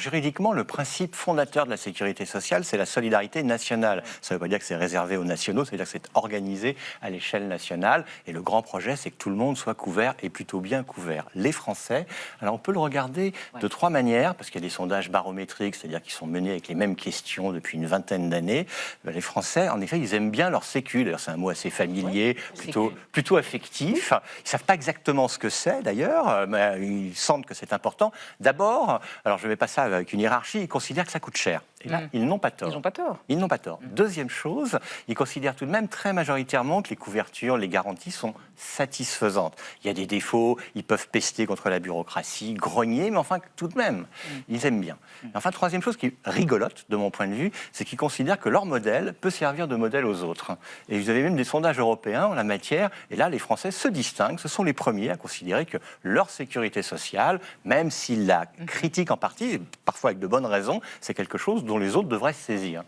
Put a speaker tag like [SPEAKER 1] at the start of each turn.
[SPEAKER 1] juridiquement, le principe fondateur de la sécurité sociale, c'est la solidarité nationale. Ça ne veut pas dire que c'est réservé aux nationaux, ça veut dire que c'est organisé à l'échelle nationale. Et le grand projet, c'est que tout le monde soit couvert et plutôt bien couvert. Les Français, alors on peut le regarder de trois manières, parce qu'il y a des sondages barométriques, c'est-à-dire qui sont menés avec les mêmes questions depuis une vingtaine d'années. Les Français, en effet, ils aiment bien leur sécu. D'ailleurs, c'est un mot assez familier, plutôt affectif. Ils ne savent pas exactement ce que c'est, d'ailleurs, mais ils sentent que c'est important. D'abord, alors je ne mets pas ça avec une hiérarchie, ils considèrent que ça coûte cher. Et là, ils n'ont pas tort.
[SPEAKER 2] Ils n'ont pas tort.
[SPEAKER 1] Ils n'ont pas tort. Deuxième chose, ils considèrent tout de même très majoritairement que les couvertures, les garanties sont satisfaisantes. Il y a des défauts, ils peuvent pester contre la bureaucratie, grogner, mais enfin, tout de même, ils aiment bien. Et enfin, troisième chose qui est rigolote, de mon point de vue, c'est qu'ils considèrent que leur modèle peut servir de modèle aux autres. Et vous avez même des sondages européens en la matière, et là, les Français se distinguent, ce sont les premiers à considérer que leur sécurité sociale, même s'ils la critiquent en partie, parfois avec de bonnes raisons, c'est quelque chose dont les autres devraient se saisir.